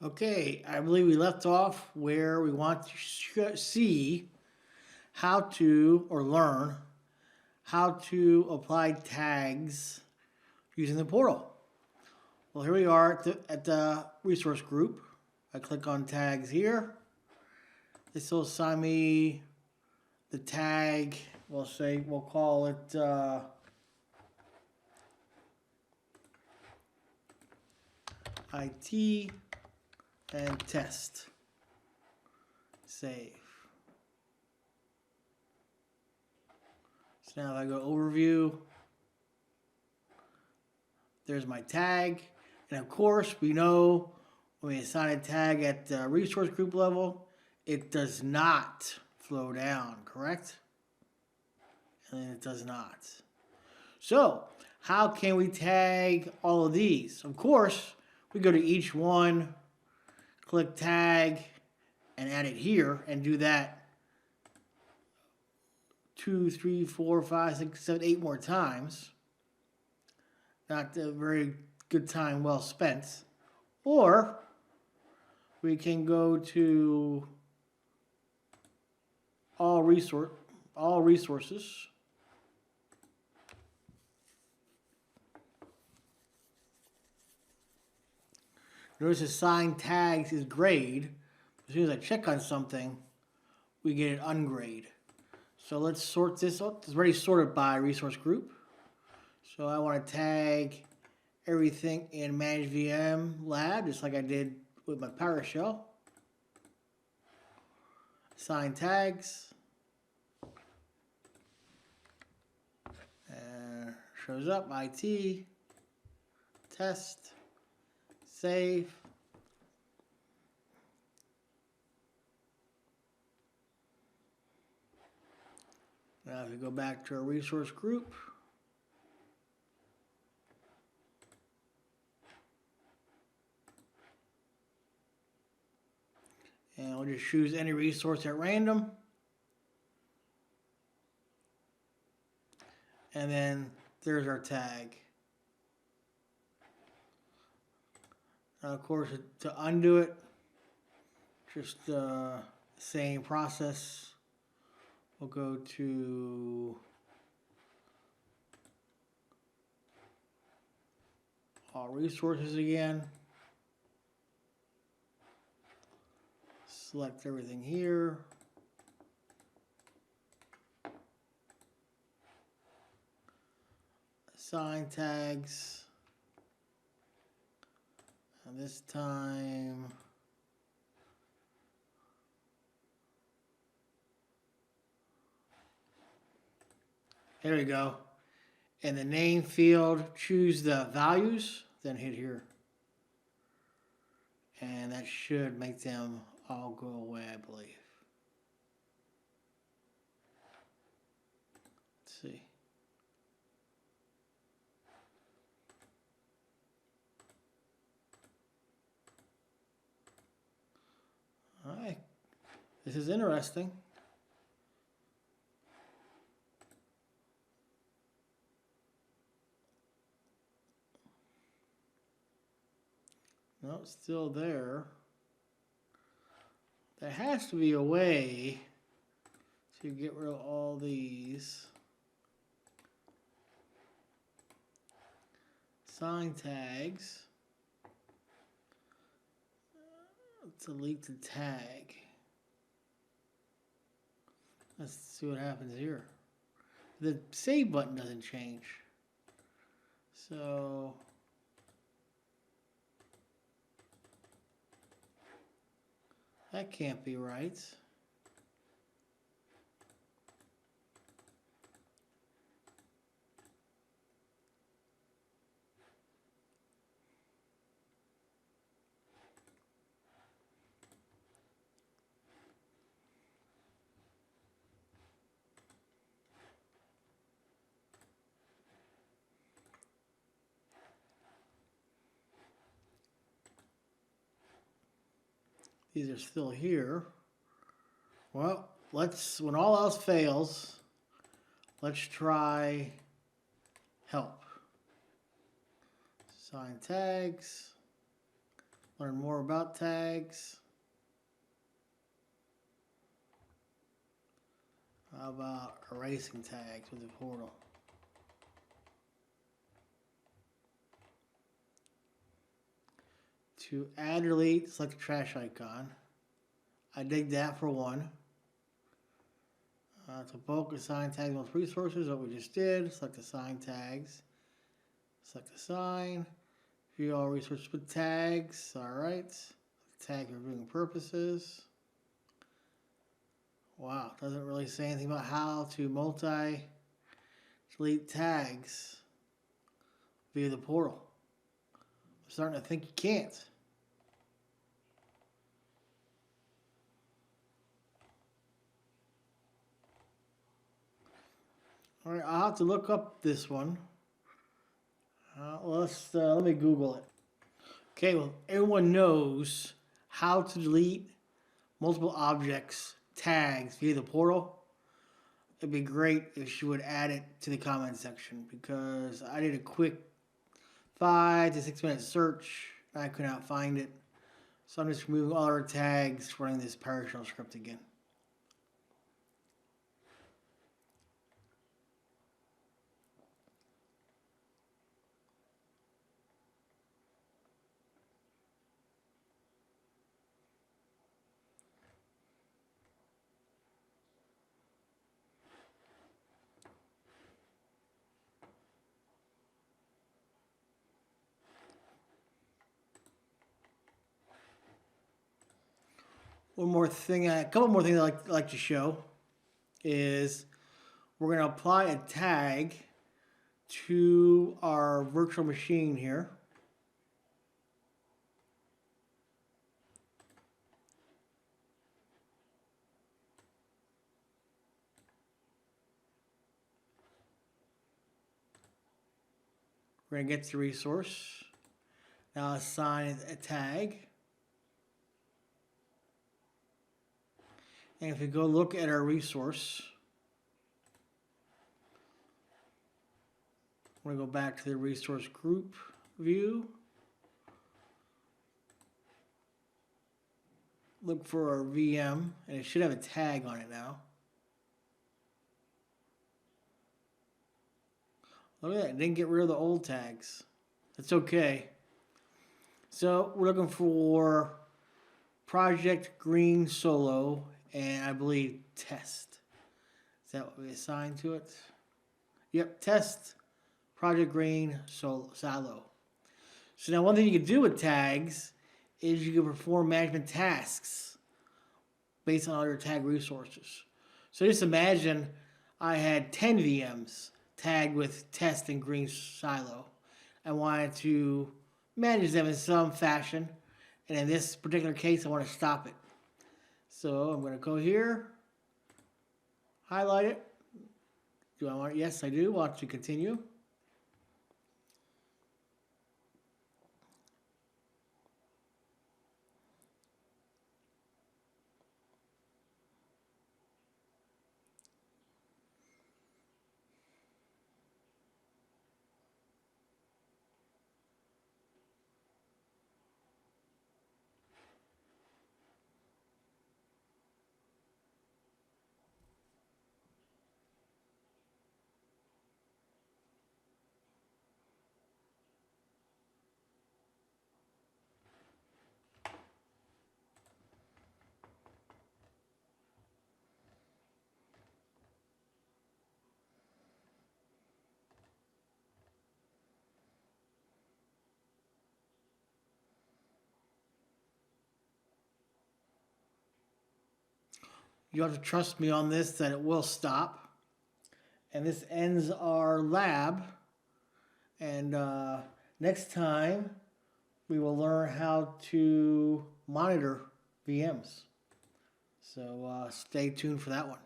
Okay, I believe we left off where we want to see how to, or learn, how to apply tags using the portal. Well, here we are at the resource group. I click on tags here. This will assign me the tag, we'll call it IT and test. Save. So now if I go overview, there's my tag. And of course, we know when we assign a tag at the resource group level, it does not flow down, correct? And it does not. So how can we tag all of these? Of course, we go to each one, click tag, and add it here, and do that 2, 3, 4, 5, 6, 7, 8 more times. Not a very good time well spent. Or we can go to all resources. Notice assign tags is grade. As soon as I check on something, we get an ungrade. So let's sort this up. It's already sorted by resource group. So I want to tag everything in managevmlab, just like I did with my PowerShell. Assign tags. And shows up IT, test, save. Now if we go back to our resource group, and we'll just choose any resource at random. And then there's our tag. Now of course, to undo it, just the same process. We'll go to all resources again. Select everything here. Assign tags. And this time, there we go. In the name field, choose the values, then hit here. And that should make them all go away, I believe. Let's see. All right. This is interesting. No, it's still there. There has to be a way to get rid of all these. Assign tags. Delete the tag. Let's see what happens here. The save button doesn't change. So that can't be right. These are still here. Well, when all else fails, let's try help. Assign tags, Learn more about tags. How about erasing tags with the portal? To add or delete, select the trash icon. I dig that for one. To bulk assign tags with resources, what we just did. Select assign tags. Select assign. View all resources with tags. Alright. Tag for viewing purposes. Wow, doesn't really say anything about how to multi-delete tags via the portal. I'm starting to think you can't. All right, I'll have to look up this one. Let me Google it. Okay, well, everyone knows how to delete multiple objects, tags via the portal. It'd be great if she would add it to the comment section because I did a quick 5 to 6 minute search and I could not find it. So I'm just removing all our tags, running this PowerShell script again. One more thing, a couple more things I'd like to show is we're going to apply a tag to our virtual machine here. We're going to get the resource. Now assign a tag. And if we go look at our resource, we're going to go back to the resource group view. Look for our VM, and it should have a tag on it now. Look at that, it didn't get rid of the old tags. That's okay. So we're looking for Project Green Solo, and I believe test. Is that what we assigned to it? Yep, test, Project Green Solo. So now one thing you can do with tags is you can perform management tasks based on all your tag resources. So just imagine I had 10 VMs tagged with test and green silo. I wanted to manage them in some fashion, and in this particular case I want to stop it. So I'm going to go here, highlight it. Do I want it? Yes, I do. Want to continue. You have to trust me on this that it will stop. And this ends our lab. And next time we will learn how to monitor VMs. So stay tuned for that one.